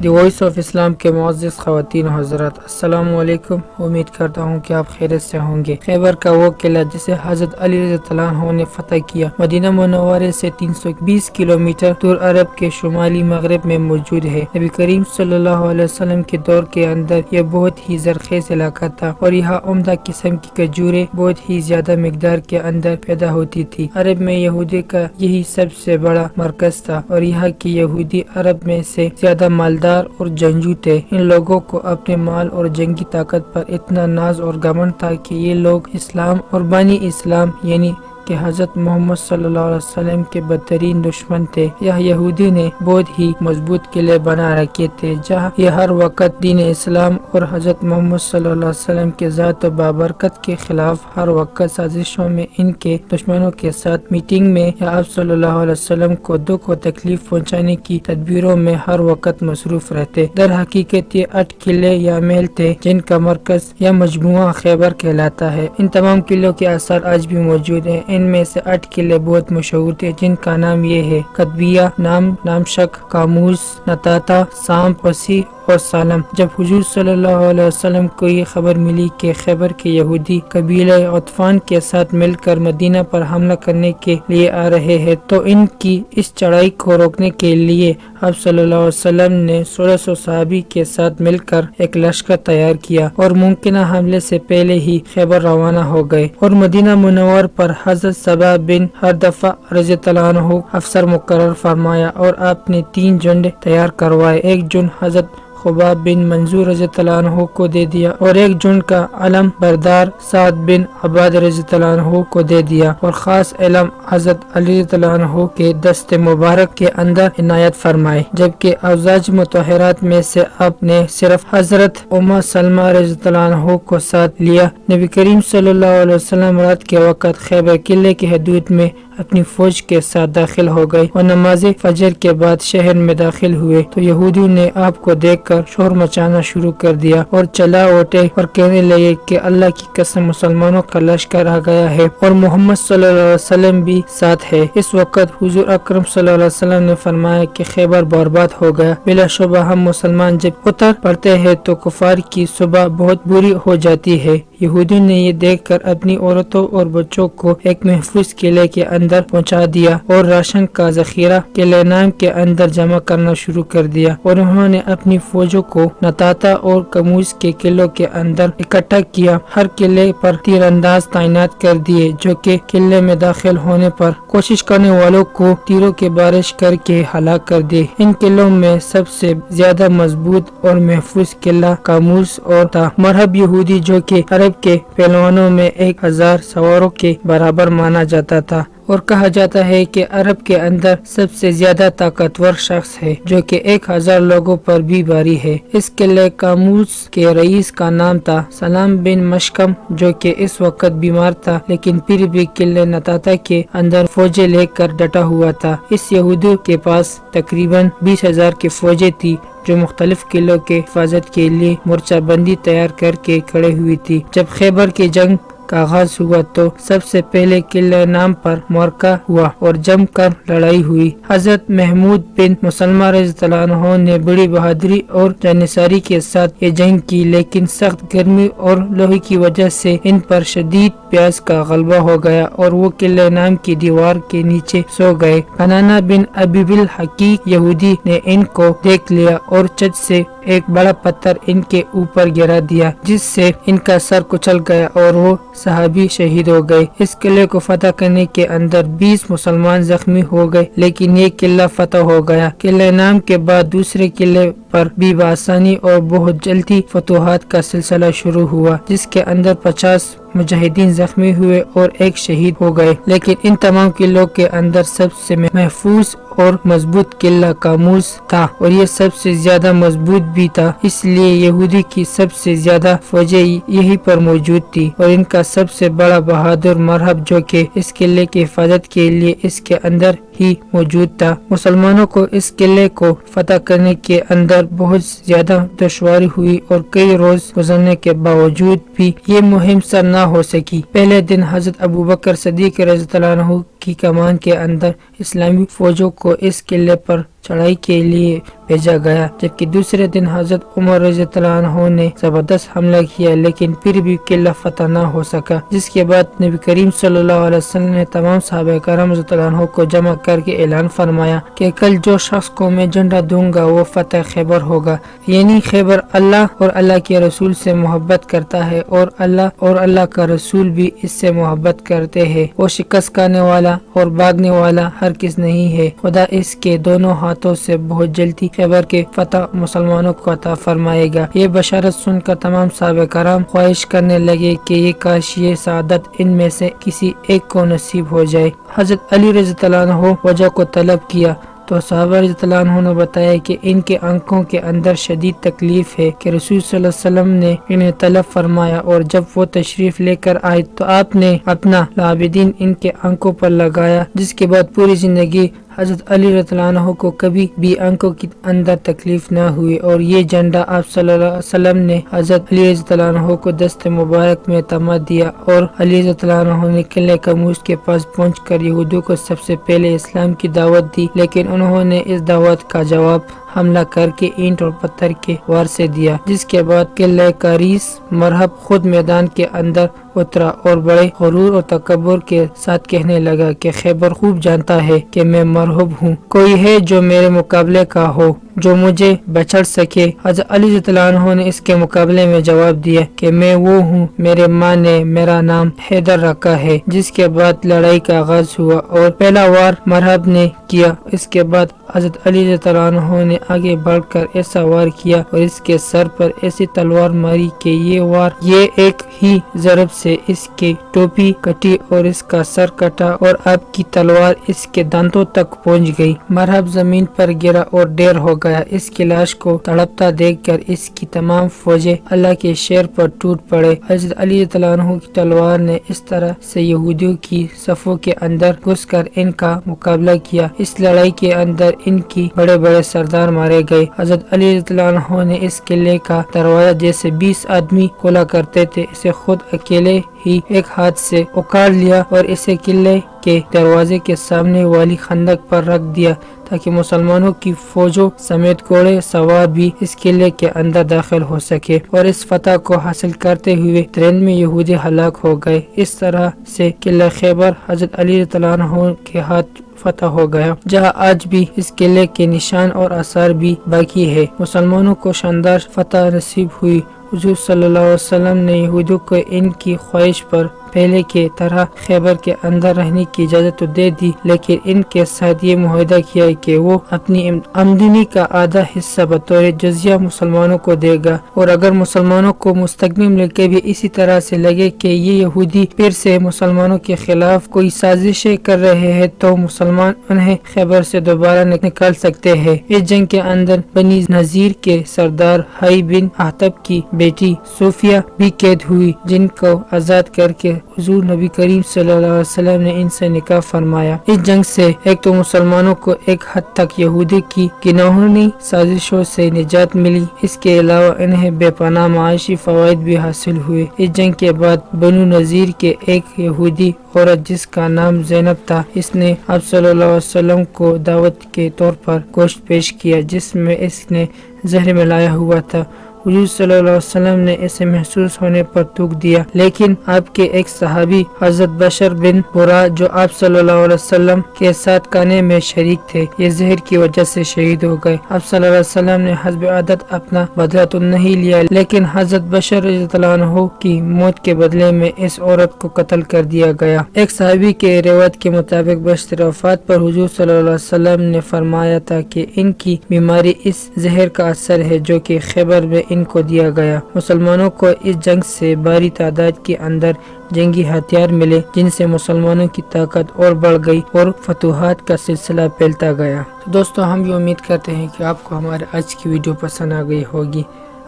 The voice of اسلام کے معزز خواتین و حضرات، السلام علیکم۔ امید کرتا ہوں کہ آپ خیریت سے ہوں گے۔ خیبر کا وہ قلعہ جسے حضرت علی رضی اللہ عنہ نے فتح کیا، مدینہ منورہ سے 320 کلومیٹر دور عرب کے شمالی مغرب میں موجود ہے۔ نبی کریم صلی اللہ علیہ وسلم کے دور کے اندر یہ بہت ہی زرخیز علاقہ تھا اور یہاں عمدہ قسم کی کھجوریں بہت ہی زیادہ مقدار کے اندر پیدا ہوتی تھی۔ عرب میں یہودی کا یہی سب سے بڑا مرکز تھا اور یہاں کے یہودی عرب میں سے زیادہ مالدار اور جنگجو تھے۔ ان لوگوں کو اپنے مال اور جنگی طاقت پر اتنا ناز اور گھمنڈ تھا کہ یہ لوگ اسلام اور بانی اسلام یعنی کہ حضرت محمد صلی اللہ علیہ وسلم کے بدترین دشمن تھے۔ یہ یہودی نے بہت ہی مضبوط قلعے بنا رکھے تھے جہاں یہ ہر وقت دین اسلام اور حضرت محمد صلی اللہ علیہ وسلم کے ذات و بابرکت کے خلاف ہر وقت سازشوں میں ان کے دشمنوں کے ساتھ میٹنگ میں یا آپ صلی اللہ علیہ وسلم کو دکھ و تکلیف پہنچانے کی تدبیروں میں ہر وقت مصروف رہتے۔ در حقیقت یہ 8 قلعے یا محل تھے جن کا مرکز یا مجموعہ خیبر کہلاتا ہے۔ ان تمام قلعوں کے آثار آج بھی موجود ہیں۔ ان میں سے 8 قلعے بہت مشہور تھے جن کا نام یہ ہے: قطبیہ، نامشق، کاموس، نتاتا، سام پسی اور سالم۔ جب حضور صلی اللہ علیہ وسلم کو یہ خبر ملی کہ خیبر کے یہودی قبیلہ غطفان کے ساتھ مل کر مدینہ پر حملہ کرنے کے لیے آ رہے ہیں تو ان کی اس چڑھائی کو روکنے کے لیے آپ صلی اللہ علیہ وسلم نے 1600 صحابی کے ساتھ مل کر ایک لشکر تیار کیا اور ممکنہ حملے سے پہلے ہی خیبر روانہ ہو گئے اور مدینہ منور پر حضرت صبا بن حردفہ رضی اللہ عنہ افسر مقرر فرمایا اور آپ نے 3 جنڈ تیار کروائے۔ ایک جنڈ حضرت خباب بن منظور رضی اللہ عنہ کو دے دیا اور ایک جنڈ کا علم بردار سعد بن عباد رضی اللہ عنہ کو دے دیا اور خاص علم حضرت علی رضی اللہ عنہ کے دست مبارک کے اندر عنایت فرمائے، جبکہ ازواج مطہرات میں سے آپ نے صرف حضرت ام سلمہ رضی اللہ عنہ کو ساتھ لیا۔ نبی کریم صلی اللہ علیہ وسلم رات کے وقت خیبر قلعے کی حدود میں اپنی فوج کے ساتھ داخل ہو گئے اور نماز فجر کے بعد شہر میں داخل ہوئے تو یہودیوں نے آپ کو دیکھ کر شور مچانا شروع کر دیا اور چلا اٹھے اور کہنے لگے کہ اللہ کی قسم مسلمانوں کا لشکر آ گیا ہے اور محمد صلی اللہ علیہ وسلم بھی ساتھ ہے۔ اس وقت حضور اکرم صلی اللہ علیہ وسلم نے فرمایا کہ خیبر برباد ہو گیا۔ بلا شبہ ہم مسلمان جب اتر پڑتے ہیں تو کفار کی صبح بہت بری ہو جاتی ہے۔ یہودیوں نے یہ دیکھ کر اپنی عورتوں اور بچوں کو ایک محفوظ قلعے کے اندر پہنچا دیا اور راشن کا ذخیرہ قلعہ نام کے اندر جمع کرنا شروع کر دیا اور انہوں نے اپنی فوجوں کو نتاتا اور کموس کے قلعوں کے اندر اکٹھا کیا۔ ہر قلعے پر تیر انداز تعینات کر دیے جو کہ قلعے میں داخل ہونے پر کوشش کرنے والوں کو تیروں کی بارش کر کے ہلاک کر دی۔ ان قلعوں میں سب سے زیادہ مضبوط اور محفوظ قلعہ کاموس اور تھا۔ مرحب یہودی جو کہ عرب کے پہلوانوں میں 1000 سواروں کے برابر مانا جاتا تھا اور کہا جاتا ہے کہ عرب کے اندر سب سے زیادہ طاقتور شخص ہے جو کہ 1000 لوگوں پر بھی بھاری ہے۔ اس قلعہ کاموس کے رئیس کا نام تھا سلام بن مشکم جو کہ اس وقت بیمار تھا لیکن پھر بھی قلعہ نتاتا کے اندر فوجیں لے کر ڈٹا ہوا تھا۔ اس یہودی کے پاس تقریباً 20,000 کی فوجیں تھی جو مختلف قلعوں کے حفاظت کے لیے مورچہ بندی تیار کر کے کھڑے ہوئی تھی۔ جب خیبر کی جنگ کا آغاز ہوا تو سب سے پہلے قلعہ نام پر معرکہ ہوا اور جم کر لڑائی ہوئی۔ حضرت محمود بن مسلمہ رضی اللہ عنہ نے بڑی بہادری اور جانثاری کے ساتھ یہ جنگ کی لیکن سخت گرمی اور لوہے کی وجہ سے ان پر شدید پیاس کا غلبہ ہو گیا اور وہ قلعہ نام کی دیوار کے نیچے سو گئے۔ کنانہ بن ابی بالحقیق یہودی نے ان کو دیکھ لیا اور چھت سے ایک بڑا پتھر ان کے اوپر گرا دیا جس سے ان کا سر کچل گیا اور وہ صحابی شہید ہو گئے۔ اس قلعے کو فتح کرنے کے اندر 20 مسلمان زخمی ہو گئے لیکن یہ قلعہ فتح ہو گیا۔ قلعہ نام کے بعد دوسرے قلعے پر بھی بآسانی اور بہت جلدی فتوحات کا سلسلہ شروع ہوا جس کے اندر 50 مجاہدین زخمی ہوئے اور 1 شہید ہو گئے، لیکن ان تمام قلعوں کے اندر سب سے محفوظ اور مضبوط قلعہ کاموس تھا اور یہ سب سے زیادہ مضبوط بھی تھا، اس لیے یہودی کی سب سے زیادہ فوجیں یہی پر موجود تھی اور ان کا سب سے بڑا بہادر مرحب جو کہ اس قلعے کی حفاظت کے لیے اس کے اندر ہی موجود تھا۔ مسلمانوں کو اس قلعے کو فتح کرنے کے اندر بہت زیادہ دشواری ہوئی اور کئی روز گزرنے کے باوجود بھی یہ مہم سر نہ ہو سکی۔ پہلے دن حضرت ابوبکر صدیق رضی اللہ عنہ کی کمان کے اندر اسلامی فوجوں کو اس قلعے پر चढ़ाई के लिए भेजा गया, जबकि दूसरे दिन हजरत उमर रज़ियल्लाहु अन्हु ने जबरदस्त हमला किया, लेकिन फिर भी किला फतह न हो सका। जिसके बाद नबी करीम सल्लल्लाहु अलैहि वसल्लम ने तमाम सहाबा करम रज़ियल्लाहु अन्हु को जमा करके ऐलान फरमाया कि कल जो शख्स को मैं झंडा दूंगा वो फतह खैबर होगा, यानी खैबर अल्लाह और अल्लाह के रसूल से मोहब्बत करता है और अल्लाह का रसूल भी इससे मोहब्बत करते हैं। वो शिकस्त खाने वाला और भागने वाला हर किस नहीं है। खुदा इसके दोनों हाथों से बहुत जल्दी खैबर के फतह मुसलमानों को अता फरमाएगा। ये बशारत सुनकर तमाम सहाबा कराम ख्वाहिश करने लगे कि ये काश ये सादत इनमें से किसी एक को नसीब हो जाए। हजरत अली रज़ियल्लाहु अन्हु वजह को तलब किया तो सहाबा रज़ियल्लाहु अन्हु ने बताया कि इनके आंखों के अंदर शदीद तकलीफ है कि रसूल सल्लल्लाहु अलैहि वसल्लम ने इन्हें तलब फरमाया, और जब वो तशरीफ लेकर आए तो आपने अपना लाबिदीन इनके आंखों पर लगाया, जिसके बाद पूरी जिंदगी हजरत अली रज़ियल्लाहु अन्हु को कभी भी आंखों के अंदर तकलीफ न हुई। और ये झंडा आप सल्लल्लाहु अलैहि वसल्लम ने हजरत अली रज़ियल्लाहु अन्हु को दस्ते मुबारक में तमा दिया, और अली रज़ियल्लाहु अन्हु ने किले कमूस के पास पहुंचकर यहूदियों को सबसे पहले इस्लाम की दावत दी, लेकिन उन्होंने इस दावत का जवाब हमला करके ईंट और पत्थर के वार से दिया। जिसके बाद किले कारीस मरहब खुद मैदान के अंदर उतरा और बड़े गुरूर और तकब्बुर के साथ कहने लगा कि खैबर खूब जानता है कि मैं मरहूब हूँ, कोई है जो मेरे मुकाबले का हो, जो मुझे बचड़ सके। हज़रत अली रज़ियल्लाहु अन्हु ने इसके मुकाबले में जवाब दिया कि मैं वो हूँ, मेरे माँ ने मेरा नाम हैदर रखा है। जिसके बाद लड़ाई का आगाज हुआ और पहला वार मरहब ने किया। इसके बाद हज़रत अली रज़ियल्लाहु अन्हु ने आगे बढ़कर ऐसा वार किया और इसके सर पर ऐसी तलवार मारी कि ये एक ही ज़रब से इसकी टोपी कटी और इसका सर कटा और अब की तलवार इसके दांतों तक पहुंच गई। मरहब जमीन पर गिरा और ढेर हो गया। इसकी लाश को तड़पता देखकर इसकी तमाम फौजें अल्लाह के शेर पर टूट पड़े। हज़रत अली रज़ियल्लाहु अन्हु की तलवार ने इस तरह से यहूदियों की सफों के अंदर घुसकर इनका मुकाबला किया। इस लड़ाई के अंदर इनकी बड़े बड़े सरदार मारे गए। हज़रत अली रज़ियल्लाहु अन्हु ने इस किले का दरवाजा जैसे 20 आदमी खोला करते थे, इसे खुद अकेले ही एक हाथ से उखाड़ लिया और इसे किले के दरवाजे के सामने वाली खंदक पर रख दिया ताकि मुसलमानों की फौजों समेत घोड़े सवार भी इस किले के अंदर दाखिल हो सके। और इस फतह को हासिल करते हुए 93 यहूदी हलाक हो गए। इस तरह से किला खैबर हज़रत अली रज़ियल्लाहु अन्हु के हाथ फतह हो गया, जहां आज भी इस किले के निशान और आसार भी बाकी है। मुसलमानों को शानदार फतह नसीब हुई। हुजूर सल्लल्लाहु अलैहि वसल्लम ने यहूदियों को इनकी ख्वाहिश पर पहले के तरह खैबर के अंदर रहने की इजाजत तो दे दी, लेकिन इनके साथ ये मुआहदा किया कि वो अपनी आमदनी का आधा हिस्सा बतौर जजिया मुसलमानों को देगा। और अगर मुसलमानों को मुस्तकबिल में कभी इसी तरह से लगे कि ये यहूदी फिर से मुसलमानों के खिलाफ कोई साजिशें कर रहे हैं तो मुसलमान उन्हें खैबर से दोबारा निकाल सकते हैं। इस जंग के अंदर बनी नजीर के सरदार हाई बिन अख्तब की बेटी सूफिया भी कैद हुई, जिनको आजाद करके हुजूर नबी करीम सल्लल्लाहु अलैहि वसल्लम ने इनसे निकाह फरमाया। इस जंग से एक तो मुसलमानों को एक हद तक यहूदी की गिनाहोनी साजिशों से निजात मिली, इसके अलावा इन्हें बेपनाह माशी फवाइद भी हासिल हुए। इस जंग के बाद बनु नजीर के एक यहूदी औरत जिसका नाम ज़ैनब था, इसने आप सल्लल्लाहु अलैहि वसल्लम को दावत के तौर पर गोश्त पेश किया जिसमें इसने जहर मिलाया हुआ था। हुजूर सल्लल्लाहु अलैहि वसल्लम ने इसे महसूस होने पर थूक दिया, लेकिन आपके एक सहाबी हजरत बशर बिन बुरा जो आप सल्लल्लाहु अलैहि वसल्लम के साथ खाने में शरीक थे, ये जहर की वजह से शहीद हो गए। आप सल्लल्लाहु अलैहि वसल्लम ने हस्ब आदत अपना बदला तो नहीं लिया, लेकिन हजरत बशर रज़ियल्लाहु अन्हु की मौत के बदले में इस औरत को कत्ल कर दिया गया। एक सहाबी के रिवायत के मुताबिक बशर वफात पर हुजूर सल्लल्लाहु अलैहि वसल्लम ने फरमाया था कि इनकी बीमारी इस जहर का असर है जो कि खैबर में इनको दिया गया। मुसलमानों को इस जंग से भारी तादाद के अंदर जंगी हथियार मिले, जिनसे मुसलमानों की ताकत और बढ़ गई और फतूहात का सिलसिला फैलता गया। तो दोस्तों, हम भी उम्मीद करते हैं कि आपको हमारे आज की वीडियो पसंद आ गई होगी।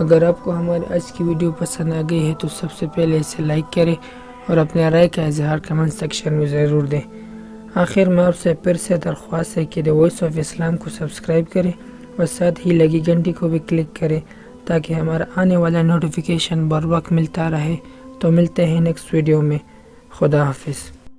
अगर आपको हमारी आज की वीडियो पसंद आ गई है तो सबसे पहले इसे लाइक करें और अपने राय का इजहार कमेंट सेक्शन में ज़रूर दें। आखिर में आपसे फिर से दरख्वास्त है कि द वॉइस ऑफ इस्लाम को सब्सक्राइब करें और साथ ही लगी घंटी को भी क्लिक करें ताकि हमारा आने वाला नोटिफिकेशन बर वक्त मिलता रहे। तो मिलते हैं नेक्स्ट वीडियो में। खुदा हाफिज़।